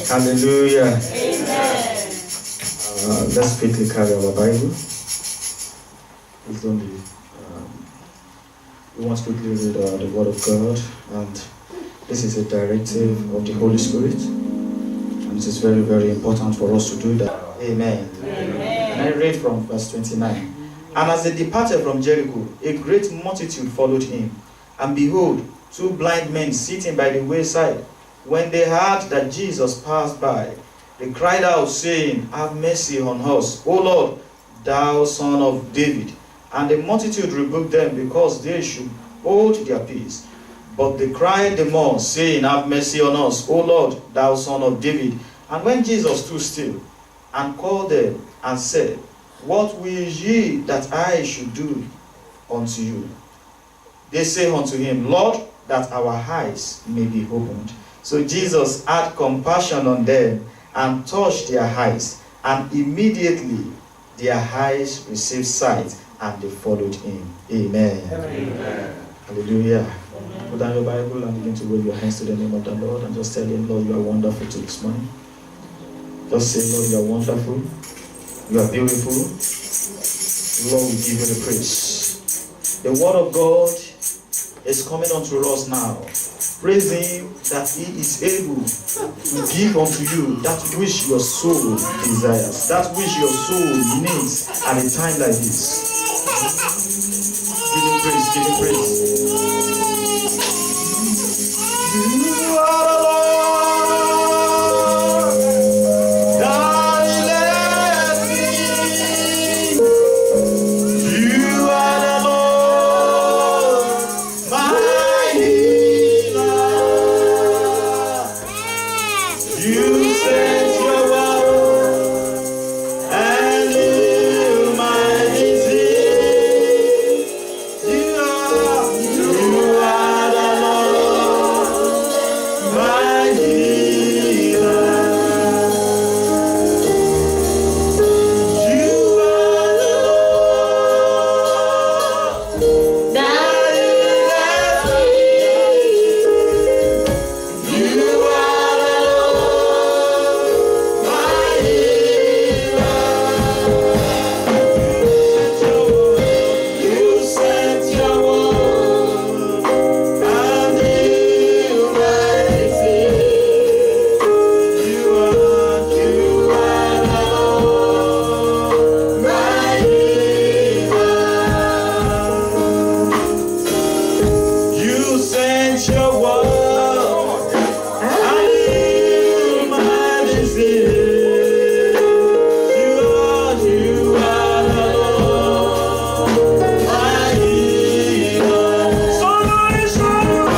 Hallelujah. Let's quickly carry our Bible. It's only we want to quickly read the Word of God, and this is a directive of the Holy Spirit, and it is very, very important for us to do that. Amen. And I read from verse 29. And as they departed from Jericho, a great multitude followed him. And behold, two blind men sitting by the wayside. When they heard that Jesus passed by, they cried out, saying, Have mercy on us, O Lord, thou Son of David. And the multitude rebuked them, because they should hold their peace. But they cried the more, saying, Have mercy on us, O Lord, thou Son of David. And when Jesus stood still, and called them, and said, What will ye that I should do unto you? They say unto him, Lord, that our eyes may be opened. So Jesus had compassion on them, and touched their eyes, and immediately their eyes received sight, and they followed him. Amen. Amen. Hallelujah. Put down your Bible and begin to wave your hands to the name of the Lord, and just tell him, Lord, you are wonderful to this morning. Just say, Lord, you are wonderful. You are beautiful. Lord, we give you the praise. The word of God is coming unto us now. Praise him that he is able to give unto you that which your soul desires, that which your soul needs at a time like this. Give him praise, give him praise. You are the Lord, that led me. You are the Lord, my healer. You sent your word and healed my disease. You are the Lord, my healer. You are the Lord that led me. You are the Lord, my healer. You sent your word and healed my disease. You are the Lord, my healer. You sent your word and healed my disease. You are the Lord, my healer. Somebody shout, you are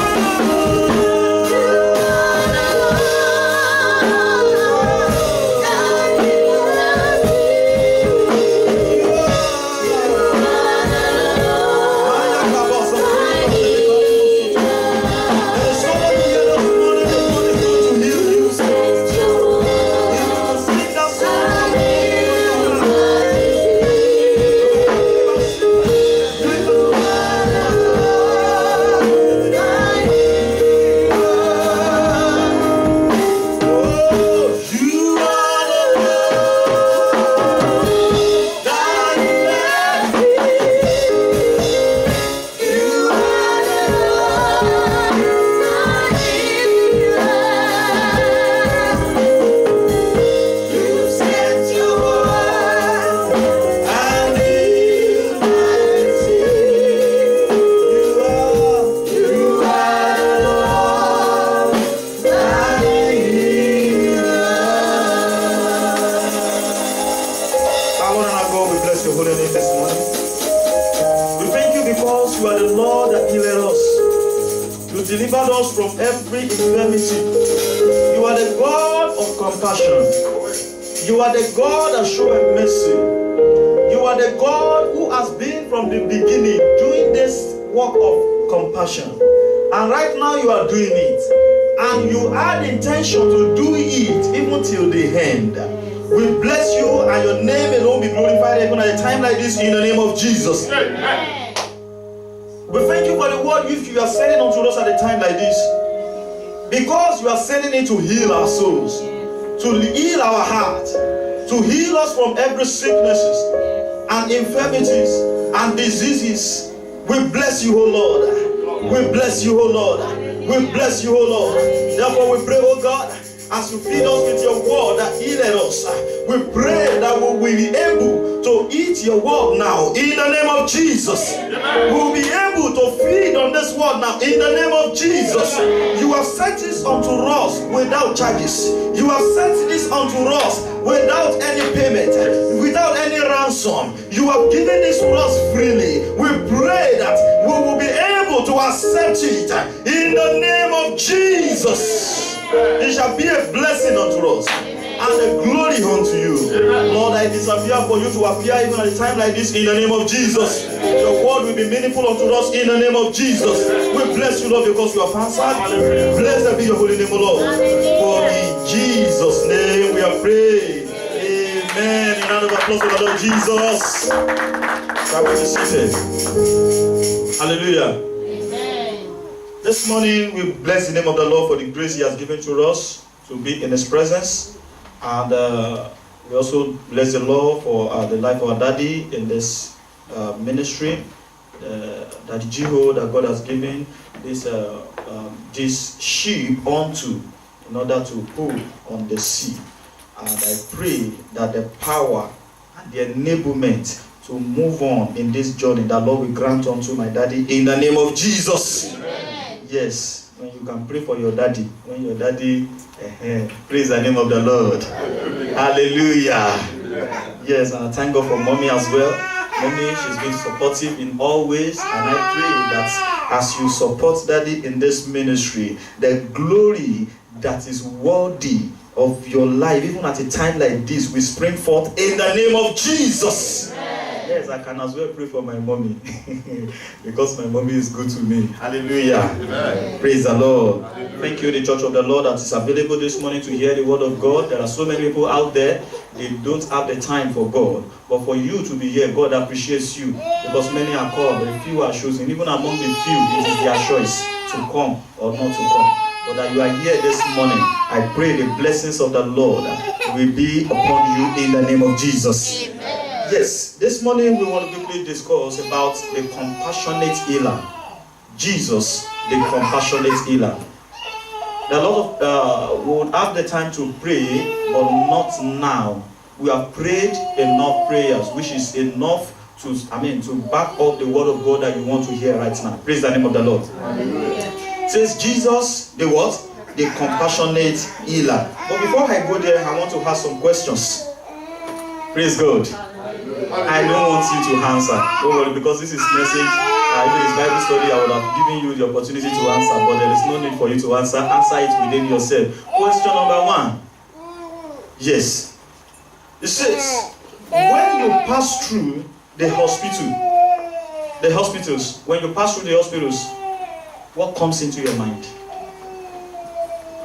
Our Lord and our God, we bless your holy name this morning. We thank you because you are the Lord that healed us. You delivered us from every infirmity. You are the God of compassion. You are the God that showeth mercy. You are the God who has been from the beginning doing this work of compassion. And right now you are doing it. And you had intention to do it even till the end. We bless you and your name alone be glorified even at a time like this in the name of Jesus. Amen. We thank you for the word which you are sending unto us at a time like this. Because you are sending it to heal our souls. to heal our heart, to heal us from every sicknesses and infirmities and diseases. We bless you, O Lord. We bless you, O Lord. We bless you, O Lord. Therefore we pray, O God, as you feed us with your word that healed us, we pray that we will be able to eat your word now in the name of Jesus. We will be able to feed on this word now in the name of Jesus. You have sent this unto us without charges. You have sent this unto us without any payment, without any ransom. You have given this to us freely. We pray that we will be able to accept it in the name of Jesus. It shall be a blessing unto us and a glory unto you. Lord, I desire for you to appear even at a time like this in the name of Jesus. Your word will be meaningful unto us in the name of Jesus. We bless you, Lord, because you have answered. Blessed be your holy name, O Lord. For in Jesus' name we are praying. Amen. In round of applause for the Lord Jesus. Shall we be seated? Hallelujah. This morning we bless the name of the Lord for the grace He has given to us to be in His presence, and we also bless the Lord for the life of our daddy in this ministry, Daddy Jeho, that God has given this sheep unto in order to pull on the sea. And I pray that the power and the enablement to move on in this journey that Lord will grant unto my daddy in the name of Jesus. Yes, when you can pray for your daddy, when your daddy, praise the name of the Lord. Hallelujah. Yes, and I thank God for mommy as well. Mommy, she's been supportive in all ways, and I pray that as you support daddy in this ministry, the glory that is worthy of your life, even at a time like this, will spring forth in the name of Jesus. Yes, I can as well pray for my mommy because my mommy is good to me. Hallelujah. Amen. Praise the Lord. Hallelujah. Thank you, the Church of the Lord, that is available this morning to hear the word of God. There are so many people out there, they don't have the time for God. But for you to be here, God appreciates you because many are called, but few are chosen. Even among the few, it is their choice to come or not to come. But that you are here this morning, I pray the blessings of the Lord will be upon you in the name of Jesus. Amen. Yes, this morning we want to quickly discuss about the compassionate healer. Jesus, the compassionate healer. A lot of we would have the time to pray, but not now. We have prayed enough prayers, which is enough to back up the word of God that you want to hear right now. Praise the name of the Lord. Hallelujah. Says Jesus, the what? The compassionate healer. But before I go there, I want to ask some questions. Praise God. I don't want you to answer. Don't worry, because this is message. Even this Bible study, I would have given you the opportunity to answer, but there is no need for you to answer. Answer it within yourself. Question number 1. Yes. It says, when you pass through the hospitals, when you pass through the hospitals, what comes into your mind?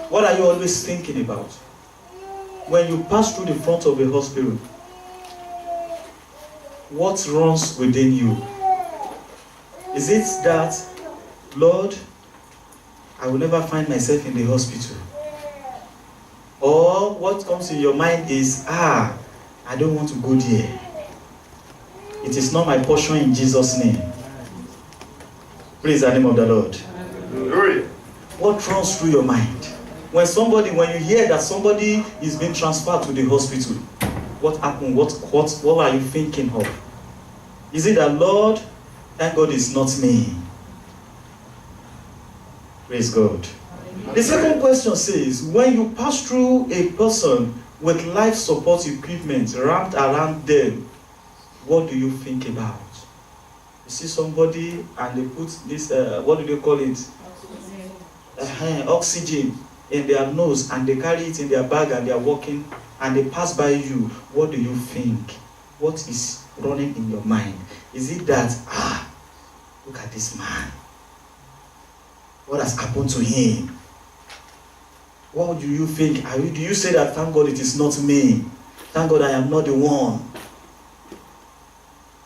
What are you always thinking about? When you pass through the front of the hospital, what runs within you? Is it that, Lord, I will never find myself in the hospital? Or what comes in your mind is, I don't want to go there. It is not my portion in Jesus' name. Praise the name of the Lord. What runs through your mind? When you hear that somebody is being transferred to the hospital, what happened? What are you thinking of? Is it that, Lord, thank God it's not me? Praise God. The second question says, when you pass through a person with life support equipment wrapped around them, what do you think about? You see somebody and they put this, what do they call it? Oxygen in their nose, and they carry it in their bag and they are walking and they pass by you. What do you think? What is running in your mind? Is it that, look at this man. What has happened to him? What do you think? Do you say that, thank God it is not me? Thank God I am not the one?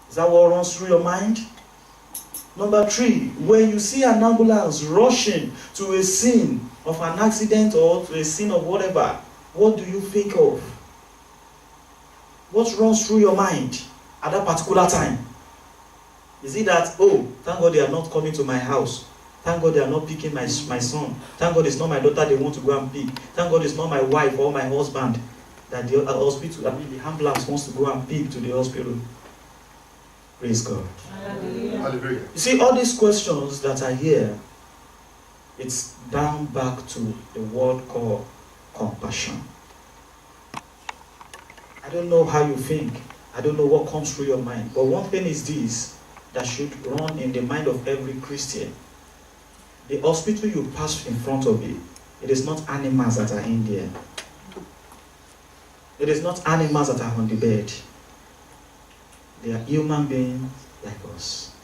Is that what runs through your mind? Number 3, when you see an ambulance rushing to a scene of an accident or to a scene of whatever, What do you think of? What runs through your mind at that particular time? Is it that, oh, thank God they are not coming to my house. Thank God they are not picking my son. Thank God it's not my daughter they want to go and pick. Thank God it's not my wife or my husband that the hospital, the ambulance wants to go and pick to the hospital. Praise God. Hallelujah. You see, all these questions that are here, it's down back to the word called compassion. I don't know how you think. I don't know what comes through your mind. But one thing is this that should run in the mind of every Christian. The hospital you pass in front of it is not animals that are in there. It is not animals that are on the bed. They are human beings like us.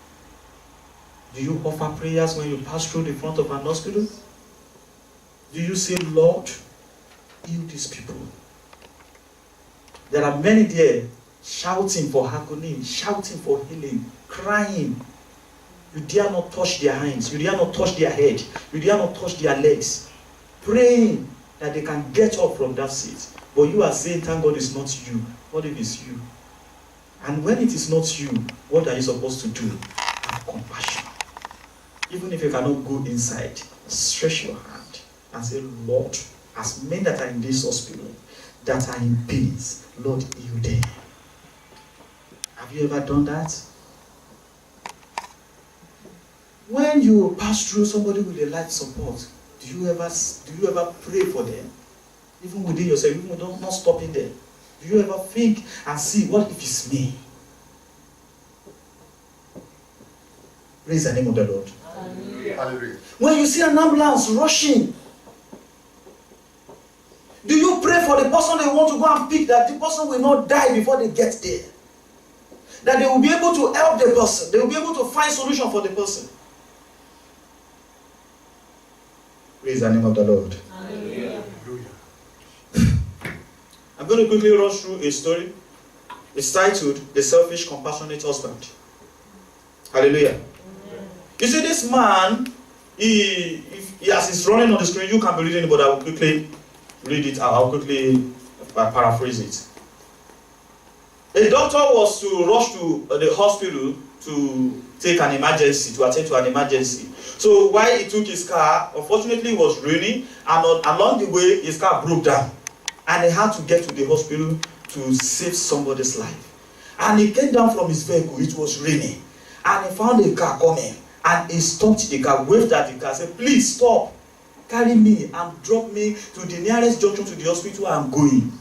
Do you offer prayers when you pass through the front of an hospital? Do you say, Lord, heal these people? There are many there shouting for agony, shouting for healing, crying. You dare not touch their hands. You dare not touch their head. You dare not touch their legs. Praying that they can get up from that seat. But you are saying, thank God it's not you. What if it's you? And when it is not you, what are you supposed to do? Have compassion. Even if you cannot go inside, stretch your hand and say, Lord, as many that are in this hospital, that are in pains, Lord, heal them. Have you ever done that? When you pass through somebody with a life support, do you ever pray for them? Even within yourself, even not stopping there. Do you ever think and see, what if it's me? Praise the name of the Lord. Hallelujah. When you see an ambulance rushing, do you pray for the person they want to go and pick, that the person will not die before they get there? That they will be able to help the person. They will be able to find solution for the person. Praise the name of the Lord. Hallelujah. I'm going to quickly rush through a story. It's titled, The Selfish Compassionate Husband. Hallelujah. You see, this man, he as it's running on the screen, you can't be reading it, but I will quickly read it. I'll quickly paraphrase it. A doctor was to rush to the hospital to take an emergency, to attend to an emergency. So while he took his car, unfortunately it was raining, and along the way his car broke down. And he had to get to the hospital to save somebody's life. And he came down from his vehicle, it was raining. And he found a car coming. And he stopped the car, waved at the car, said, please stop, carry me and drop me to the nearest junction to the hospital I'm going.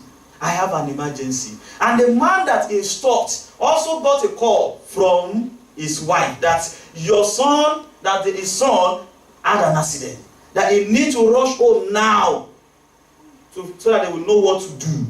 I have an emergency. And the man that he stopped also got a call from his wife that your son, that his son had an accident. That he needs to rush home now so that they will know what to do.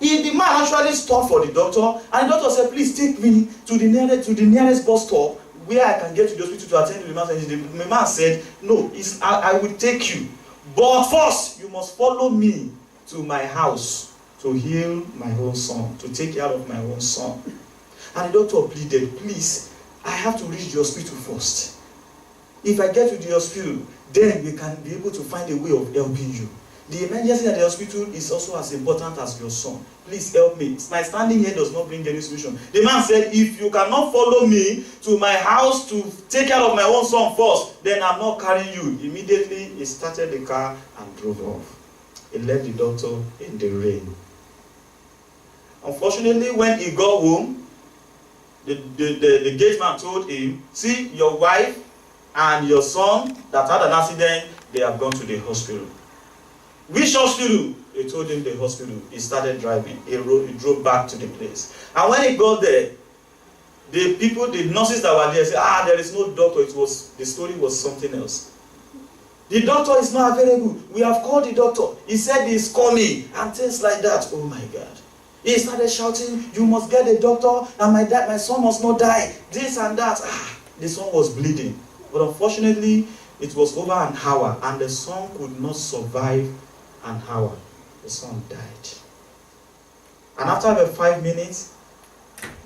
The man actually stopped for the doctor, and the doctor said, please take me to the nearest bus stop where I can get to the hospital to attend to the emergency. The man said, no, I will take you. But first, you must follow me to my house to heal my own son, to take care of my own son. And the doctor pleaded, please, I have to reach the hospital first. If I get to the hospital, then we can be able to find a way of helping you. The emergency at the hospital is also as important as your son. Please help me. My standing here does not bring any solution. The man said, if you cannot follow me to my house to take care of my own son first, then I'm not carrying you. Immediately, he started the car and drove off. He left the doctor in the rain. Unfortunately, when he got home, the gate man told him, see, your wife and your son that had an accident, they have gone to the hospital. Which hospital? They told him the hospital. He started driving. He drove back to the place. And when he got there, the nurses that were there said, there is no doctor. The story was something else. The doctor is not available. We have called the doctor. He said he's coming. And things like that. Oh my God. He started shouting, you must get a doctor, and my son must not die. This and that. The son was bleeding. But unfortunately, it was over an hour, and the son could not survive an hour. The son died. And after about 5 minutes,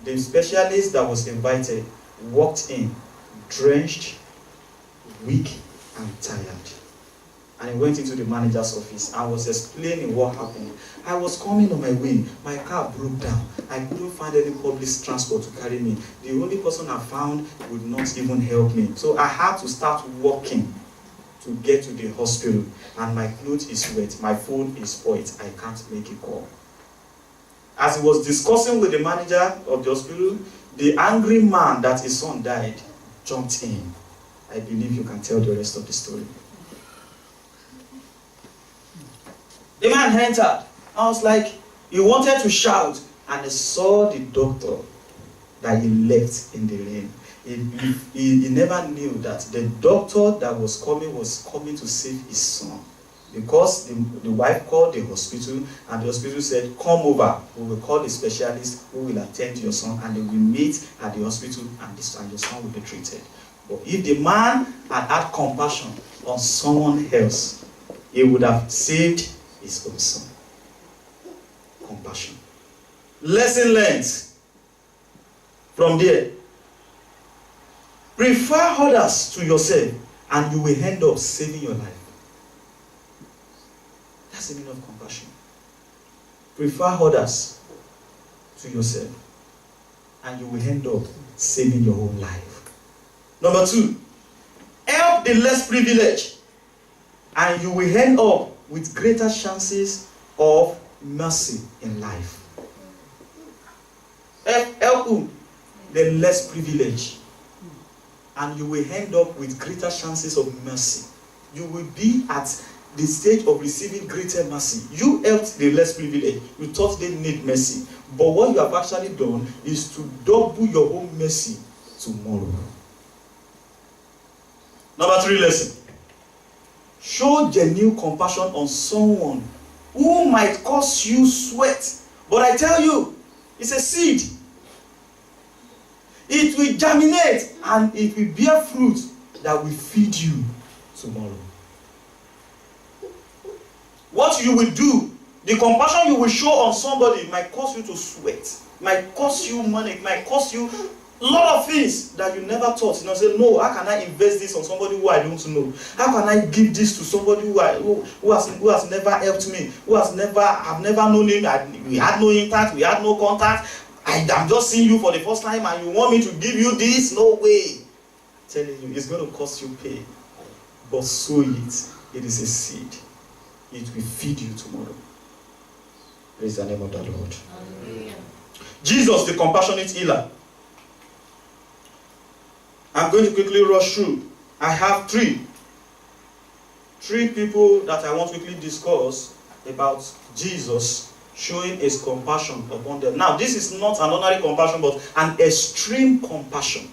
the specialist that was invited walked in, drenched, weak, and tired. And he went into the manager's office and was explaining what happened. I was coming on my way. My car broke down. I couldn't find any public transport to carry me. The only person I found would not even help me. So I had to start walking to get to the hospital. And my clothes is wet. My phone is spoiled. I can't make a call. As he was discussing with the manager of the hospital, the angry man that his son died jumped in. I believe you can tell the rest of the story. The man entered. I was like, he wanted to shout, and I saw the doctor that he left in the rain. He never knew that the doctor that was coming to save his son. Because the wife called the hospital, and the hospital said, come over, we will call a specialist who will attend to your son, and they will meet at the hospital, and your son will be treated. But if the man had compassion on someone else, he would have saved his own son. Compassion. Lesson learned from there. Prefer others to yourself, and you will end up saving your life. That's the meaning of compassion. Prefer others to yourself, and you will end up saving your own life. Number 2, help the less privileged, and you will end up with greater chances of mercy in life. Help who? The less privileged, and you will end up with greater chances of mercy. You will be at the stage of receiving greater mercy. You helped the less privileged. You thought they need mercy. But what you have actually done is to double your own mercy tomorrow. Number 3 lesson. Show genuine compassion on someone who might cause you sweat. But I tell you, it's a seed. It will germinate and it will bear fruit that will feed you tomorrow. What you will do, the compassion you will show on somebody might cause you to sweat, might cost you money, might cost you a lot of things that you never thought. Say, no, how can I invest this on somebody who I don't know? How can I give this to somebody who has never helped me, I've never known him, we had no impact, we had no contact, I'm just seeing you for the first time and you want me to give you this? No way. I'm telling you, it's going to cost you pain. But sow it. It is a seed. It will feed you tomorrow. Praise the name of the Lord. Hallelujah. Jesus, the compassionate healer. I'm going to quickly rush through. I have three people that I want to quickly discuss about Jesus showing his compassion upon them. Now, this is not an ordinary compassion, but an extreme compassion.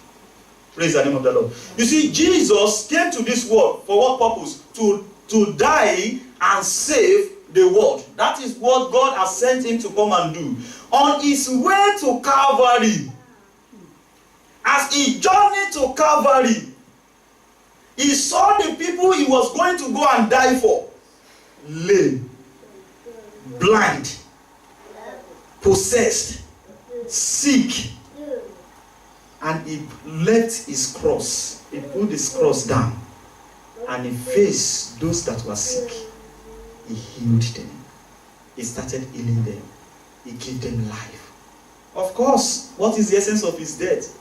Praise the name of the Lord. You see, Jesus came to this world for what purpose? To die and save the world. That is what God has sent him to come and do. On his way to Calvary, as he journeyed to Calvary, he saw the people he was going to go and die for. Lame, blind, possessed, sick. And he left his cross. He put his cross down. And he faced those that were sick. He healed them. He started healing them. He gave them life. Of course, what is the essence of his death?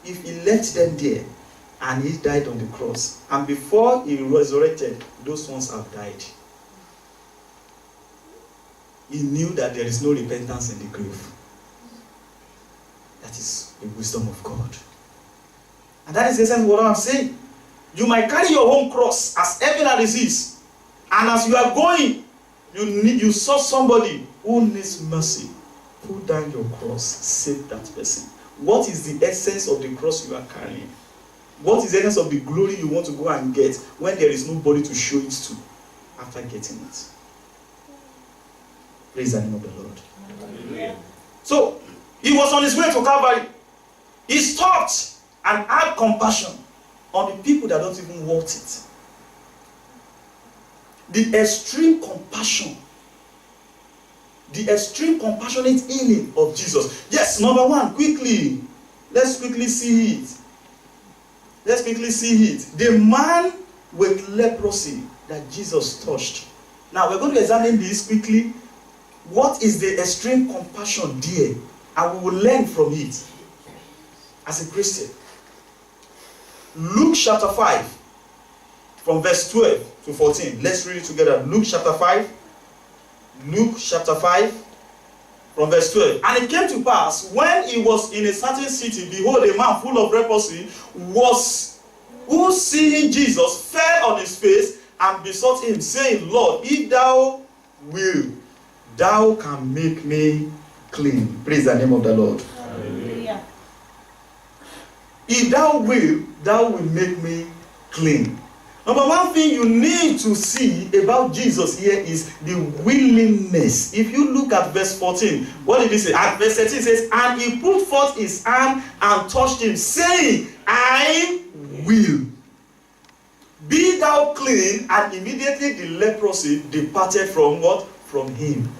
If he left them there and he died on the cross, and before he resurrected, those ones have died. He knew that there is no repentance in the grave. That is the wisdom of God. And that is the essence of what I'm saying. You might carry your own cross as heavy as it is, and as you are going, you saw somebody who needs mercy. Put down your cross, save that person. What is the essence of the cross you are carrying? What is the essence of the glory you want to go and get when there is nobody to show it to after getting it? Praise the name of the Lord. Hallelujah. So, he was on his way to Calvary. He stopped and had compassion on the people that don't even want it. The extreme compassion. The extreme compassionate healing of Jesus. Yes, number one, quickly. Let's quickly see it. The man with leprosy that Jesus touched. Now we're going to examine this quickly. What is the extreme compassion there? And we will learn from it as a Christian. Luke chapter 5, from verse 12 to 14. Let's read it together. Luke chapter 5. Luke chapter 5, from verse 12. And it came to pass, when he was in a certain city, behold, a man full of leprosy who seeing Jesus fell on his face and besought him, saying, Lord, if thou wilt, thou can make me clean. Praise the name of the Lord. Hallelujah. If thou wilt, thou will make me clean. Number one thing you need to see about Jesus here is the willingness. If you look at verse 14, what did he say? At verse 13 it says, and he put forth his hand and touched him, saying, I will. Be thou clean. And immediately the leprosy departed from what? From him.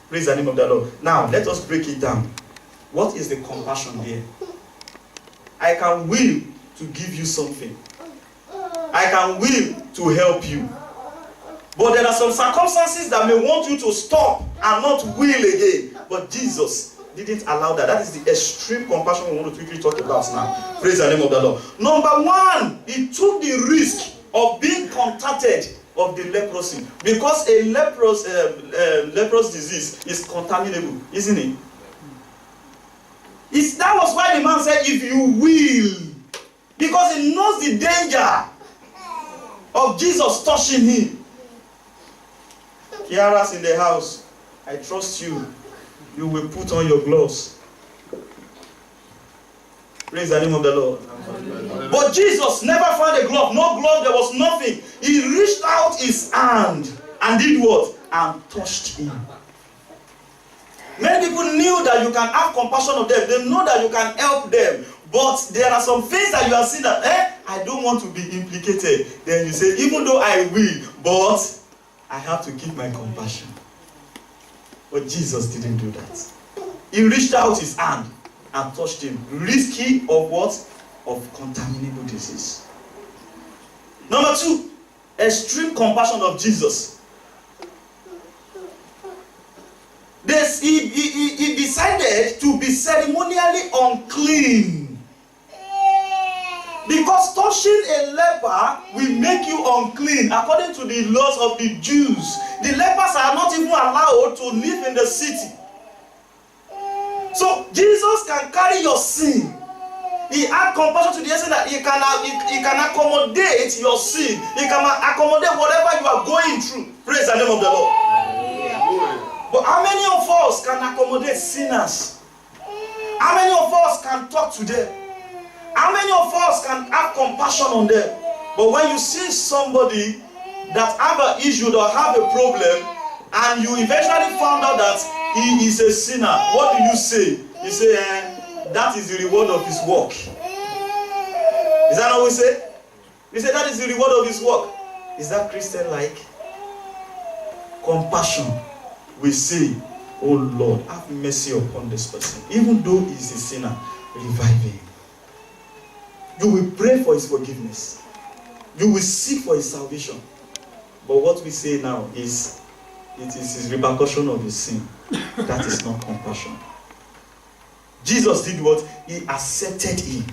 Praise the name of the Lord. Now, let us break it down. What is the compassion there? I can will to give you something. I can will to help you. But there are some circumstances that may want you to stop and not will again. But Jesus didn't allow that. That is the extreme compassion we want to quickly talk about now. Praise the name of the Lord. Number one, he took the risk of being contacted of the leprosy. Because a leprous disease is contaminable, isn't it? That was why the man said, if you will. Because he knows the danger of Jesus touching him. Kiara's in the house. I trust you. You will put on your gloves. Praise the name of the Lord. But Jesus never found a glove. No glove, there was nothing. He reached out his hand and did what? And touched him. Many people knew that you can have compassion of them. They know that you can help them. But there are some things that you have seen that, I don't want to be implicated. Then you say, even though I will, but I have to keep my compassion. But Jesus didn't do that. He reached out his hand and touched him. Risky of what? Of contaminable disease. Number two, extreme compassion of Jesus. He decided to be ceremonially unclean. Because touching a leper will make you unclean according to the laws of the Jews. The lepers are not even allowed to live in the city. So Jesus can carry your sin. He had compassion to the extent that he can accommodate your sin. He can accommodate whatever you are going through. Praise the name of the Lord. But how many of us can accommodate sinners? How many of us can talk to them? How many of us can have compassion on them? But when you see somebody that have an issue or have a problem, and you eventually found out that he is a sinner, what do you say? You say, that is the reward of his work. Is that what we say? We say that is the reward of his work. Is that Christian-like? Compassion. We say, oh Lord, have mercy upon this person. Even though he is a sinner, revive him. You will pray for his forgiveness. You will seek for his salvation. But what we say now is, it is his repercussion of his sin. That is not compassion. Jesus did what? He accepted him.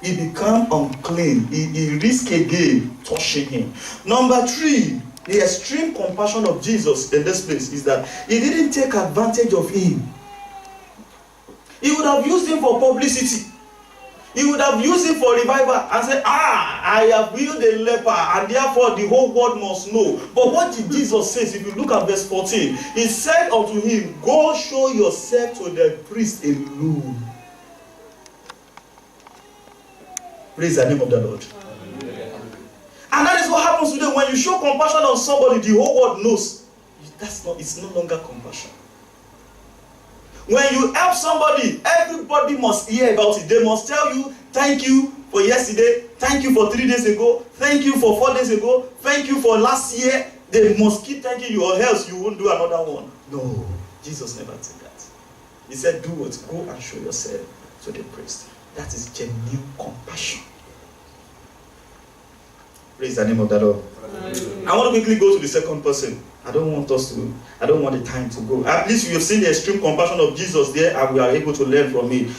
He became unclean. He risked again touching him. Number three, the extreme compassion of Jesus in this place is that he didn't take advantage of him. He would have used him for publicity. He would have used him for revival and said, I have healed a leper and therefore the whole world must know. But what did Jesus say? If you look at verse 14, he said unto him, go show yourself to the priest alone. Praise the name of the Lord. And that is what happens today. When you show compassion on somebody, the whole world knows. It's no longer compassion. When you help somebody, everybody must hear about it. They must tell you, thank you for yesterday, thank you for 3 days ago, thank you for 4 days ago, thank you for last year. They must keep thanking you or else you won't do another one. No, Jesus never said that. He said, do what? Go and show yourself to the priest. That is genuine compassion. Praise the name of the Lord. I want to quickly go to the second person. I don't want the time to go. At least we have seen the extreme compassion of Jesus there, and we are able to learn from it.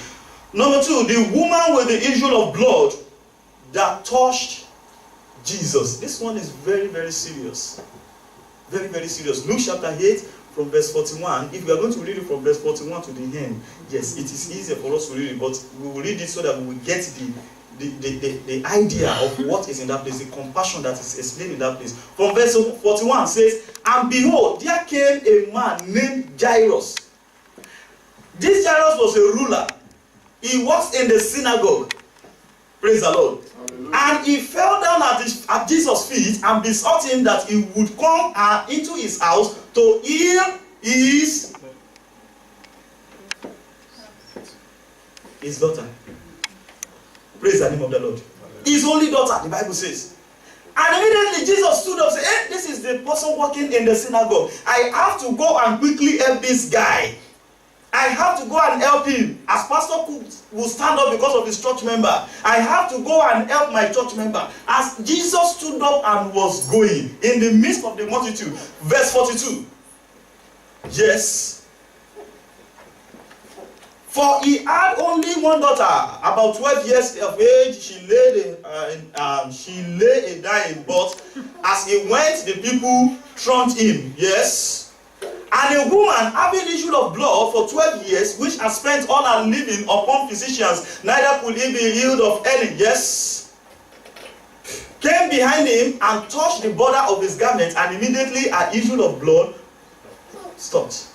Number 2, the woman with the issue of blood that touched Jesus. This one is very, very serious. Very, very serious. Luke chapter 8 from verse 41. If we are going to read it from verse 41 to the end, yes, it is easier for us to read it, but we will read it so that we will get the idea of what is in that place, the compassion that is explained in that place. From verse 41 says, and behold, there came a man named Jairus. This Jairus was a ruler. He works in the synagogue. Praise the Lord. Hallelujah. And he fell down at Jesus' feet and besought him that he would come into his house to heal his daughter. Praise the name of the Lord. His only daughter, the Bible says. And immediately Jesus stood up and said, hey, this is the person working in the synagogue. I have to go and quickly help this guy. I have to go and help him. As Pastor Cook will stand up because of his church member, I have to go and help my church member. As Jesus stood up and was going in the midst of the multitude, verse 42. Yes. For he had only one daughter, about 12 years of age. She lay dying, but as he went, the people thronged him. Yes. And a woman having issue of blood for 12 years, which had spent all her living upon physicians, neither could he be healed of any. Yes. Came behind him and touched the border of his garment, and immediately her issue of blood stopped.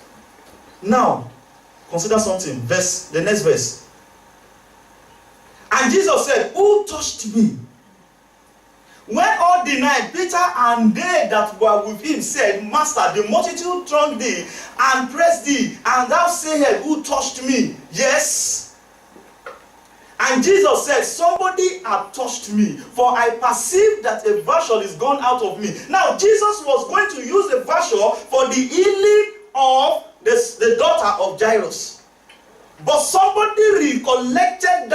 Now, consider something. The next verse. And Jesus said, who touched me? When all denied, Peter and they that were with him said, Master, the multitude thronged thee and pressed thee, and thou sayest, who touched me? Yes. And Jesus said, somebody had touched me, for I perceive that a virtue is gone out of me. Now, Jesus was going to use the virtue for the healing of the daughter of Jairus. But somebody recollected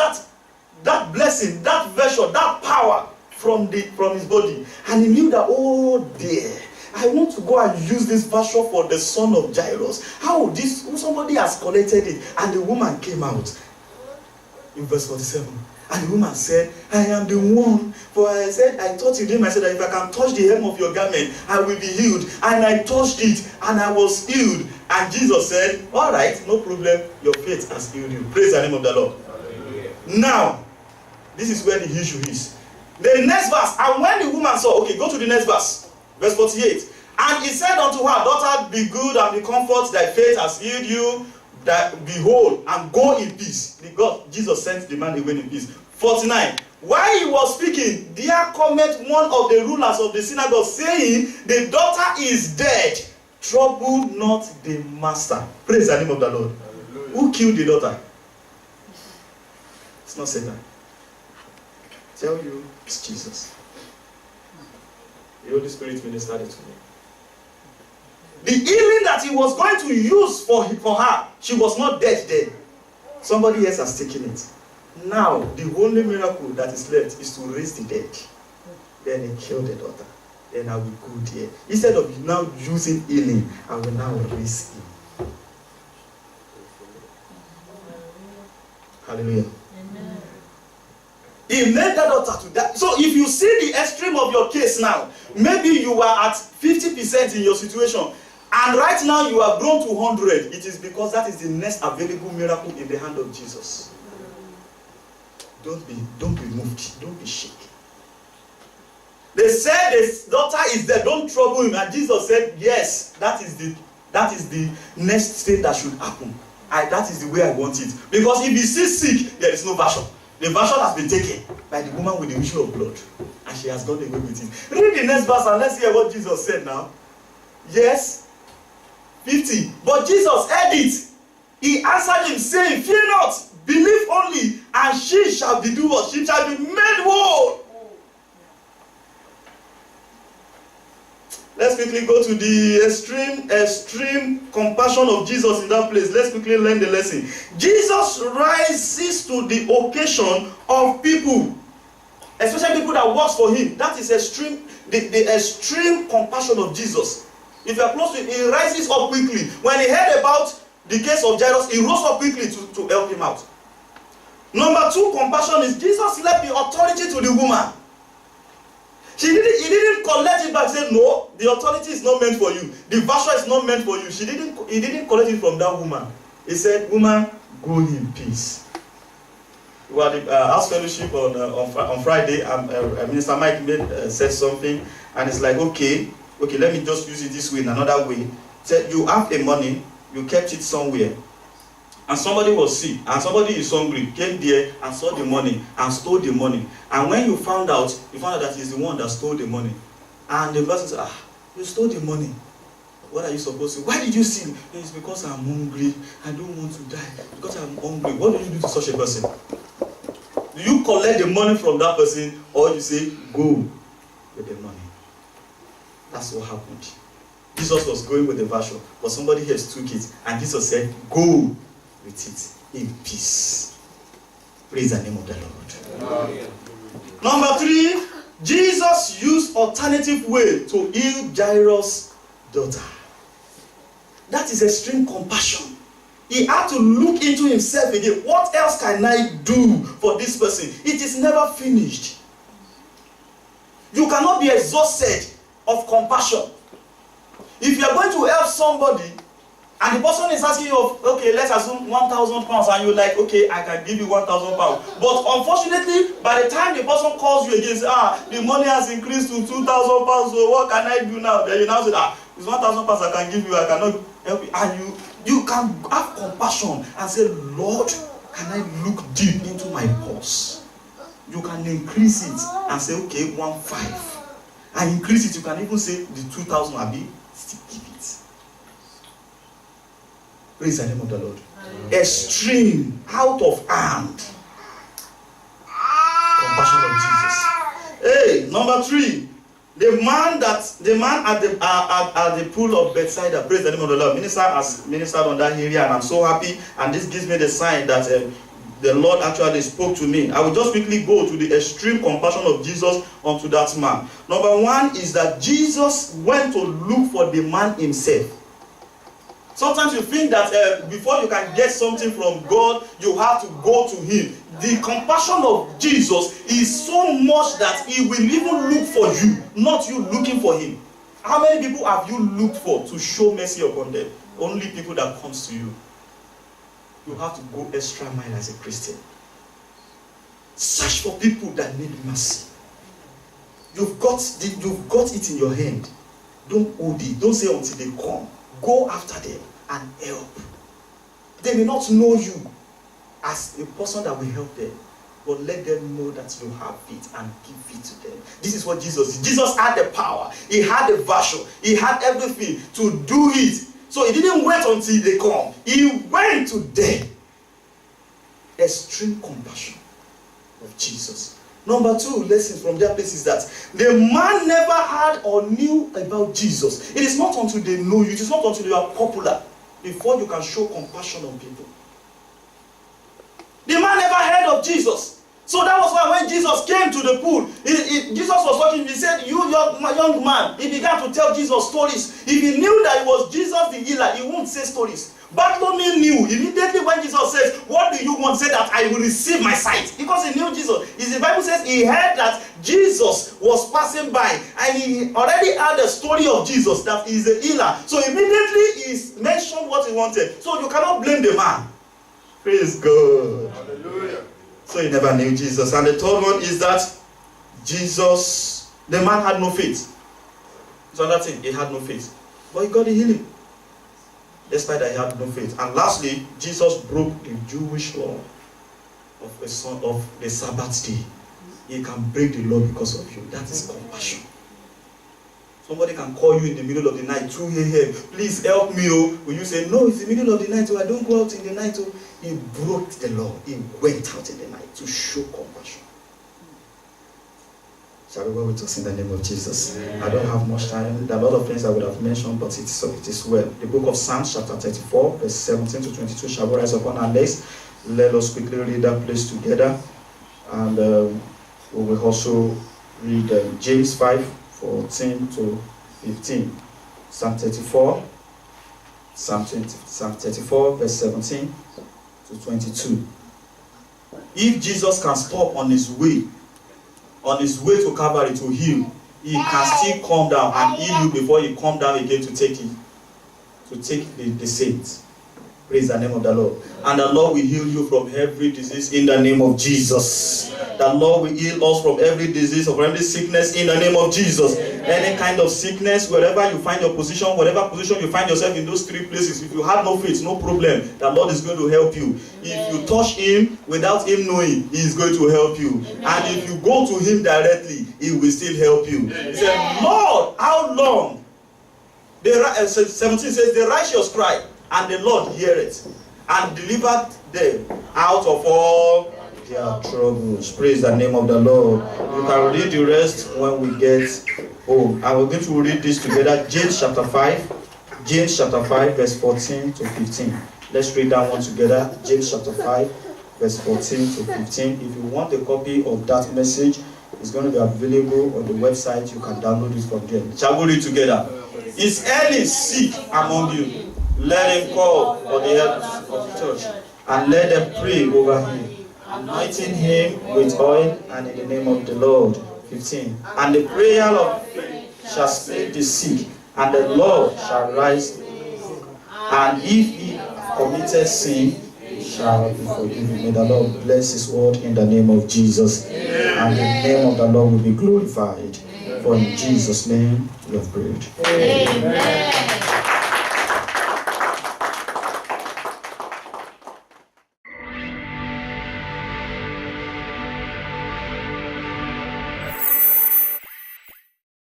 that blessing, that virtue, that power from his body, and he knew that, oh dear, I want to go and use this virtue for the son of Jairus. How somebody has collected it, and the woman came out in verse 47. And the woman said, I am the one. For I taught him, I said that if I can touch the hem of your garment, I will be healed. And I touched it, and I was healed. And Jesus said, all right, no problem, your faith has healed you. Praise the name of the Lord. Hallelujah. Now, this is where the issue is. The next verse, and when the woman saw, okay, go to the next verse, verse 48. And he said unto her, daughter, be good and be comforted, thy faith has healed you. That behold, and go in peace. Because Jesus sent the man away in peace. 49. While he was speaking, there cometh one of the rulers of the synagogue, saying, the daughter is dead. Trouble not the master. Praise the name of the Lord. Hallelujah. Who killed the daughter? It's not Satan. Tell you, it's Jesus. The Holy Spirit ministered it to me. The healing that he was going to use for her, she was not dead then. Somebody else has taken it. Now, the only miracle that is left is to raise the dead. Then he killed the daughter. Then I will go there. Instead of now using healing, I will now raise him. Hallelujah. Amen. He made that daughter to die. So if you see the extreme of your case now, maybe you are at 50% in your situation, and right now you have grown to 100. It is because that is the next available miracle in the hand of Jesus. Don't be moved. Don't be shaken. They said his daughter is there. Don't trouble him. And Jesus said, yes, that is the next thing that should happen. That is the way I want it. Because if he is sick, there is no version. The version has been taken by the woman with the issue of blood, and she has gone away with it. Read the next verse and let's hear what Jesus said now. Yes. 50. But Jesus heard it. He answered him, saying, fear not, believe only, and she shall be do what? She shall be made whole. Let's quickly go to the extreme compassion of Jesus in that place. Let's quickly learn the lesson. Jesus rises to the occasion of people, especially people that work for him. That is extreme. the extreme compassion of Jesus. If you are close to him, he rises up quickly. When he heard about the case of Jairus, he rose up quickly to help him out. Number 2 compassion is Jesus left the authority to the woman. He didn't collect it back and say, no, the authority is not meant for you. The virtue is not meant for you. He didn't collect it from that woman. He said, woman, go in peace. We had the house fellowship on Friday, and Minister Mike said something, and it's like, okay, let me just use it this way in another way. Said, you have the money, you kept it somewhere, and somebody was sick, and somebody is hungry, came there and saw the money and stole the money. And when you found out that he's the one that stole the money. And the person said, you stole the money. What are you supposed to do? Why did you steal? It's because I'm hungry. I don't want to die. Because I'm hungry. What do you do to such a person? Do you collect the money from that person, or you say, go with the money? That's what happened. Jesus was going with the virtue, but somebody else took it, and Jesus said, go with it in peace. Praise the name of the Lord. Number 3, Jesus used alternative way to heal Jairus' daughter. That is extreme compassion. He had to look into himself again. What else can I do for this person? It is never finished. You cannot be exhausted of compassion. If you are going to help somebody, and the person is asking you, okay, let's assume 1,000 pounds, and you're like, okay, I can give you 1,000 pounds. But unfortunately, by the time the person calls you again, the money has increased to 2,000 pounds, so what can I do now? Then you now say, it's 1,000 pounds I can give you, I cannot help you. And you can have compassion and say, Lord, can I look deep into my purse? You can increase it and say, okay, 1,500. And increase it, you can even say the 2,000 will be, still give it. Praise the name of the Lord. Extreme, out of hand. Compassion of Jesus. Hey, number 3. The man at the pool of Bethsaida. Praise the name of the Lord. Minister has ministered on that area, and I'm so happy. And this gives me the sign that the Lord actually spoke to me. I will just quickly go to the extreme compassion of Jesus unto that man. Number 1 is that Jesus went to look for the man himself. Sometimes you think that before you can get something from God, you have to go to him. The compassion of Jesus is so much that he will even look for you, not you looking for him. How many people have you looked for to show mercy upon them? Only people that comes to you. You have to go extra mile as a Christian. Search for people that need mercy. You've got it in your hand. Don't hold it. Don't say until they come. Go after them and help. They may not know you as a person that will help them, but let them know that you have it and give it to them. This is what Jesus did. Jesus had the power. He had the virtue. He had everything to do it. So he didn't wait until they come. He went to them. Extreme compassion of Jesus. Number 2 lesson from that place is that the man never heard or knew about Jesus. It is not until they know you, it is not until you are popular before you can show compassion on people. The man never heard of Jesus. So that was why when Jesus came to the pool, Jesus was talking, he said, you young man. He began to tell Jesus stories. If he knew that it was Jesus the healer, he won't say stories. Bartholomew knew immediately when Jesus says, what do you want? Say that I will receive my sight. Because he knew Jesus. The Bible says he heard that Jesus was passing by, and he already heard the story of Jesus, that he is a healer. So immediately he mentioned what he wanted. So you cannot blame the man. Praise God. Hallelujah. So he never knew Jesus. And the third one is that Jesus, the man had no faith. It's another thing, he had no faith. But he got the healing, despite that he had no faith. And lastly, Jesus broke the Jewish law of the Sabbath day. He can break the law because of you. That is compassion. Somebody can call you in the middle of the night, 2 a.m. Please help me. Oh. Will you say, no, it's the middle of the night, so I don't go out in the night. Oh. He broke the law. He went out in the night to show compassion. Shall we go with us in the name of Jesus? I don't have much time. There are a lot of things I would have mentioned, but it is well. The book of Psalms, chapter 34, verse 17 to 22. Shall we rise upon our legs? Let us quickly read that place together. And we will also read James 5, 14 to 15. Psalm 34, Psalm 34, verse 17 to 22. If Jesus can stop on his way to Calvary to heal, he can still come down and heal you before he come down again to take the saints. Praise the name of the Lord. And the Lord will heal you from every disease in the name of Jesus. The Lord will heal us from every disease, from every sickness in the name of Jesus. Any kind of sickness, wherever you find your position, whatever position you find yourself in those three places, if you have no faith, no problem, the Lord is going to help you. If you touch him without him knowing, he is going to help you. And if you go to him directly, he will still help you. He said, Lord, how long? 17 says, the righteous cry, and the Lord heareth, and delivered them out of all their troubles. Praise the name of the Lord. You can read the rest when we get home. And we're going to read this together. James chapter 5. James chapter 5, verse 14 to 15. Let's read that one together. James chapter 5, verse 14 to 15. If you want a copy of that message, it's going to be available on the website. You can download it from there. Shall we read together? Is any sick among you? Let him call for the help of the church, and let them pray over him, anointing him with oil and in the name of the Lord. 15. And the prayer of faith shall save the sick, and the Lord shall rise. And if he committed sin, he shall be forgiven. May the Lord bless his word in the name of Jesus, and the name of the Lord will be glorified. For in Jesus' name we have prayed. Amen.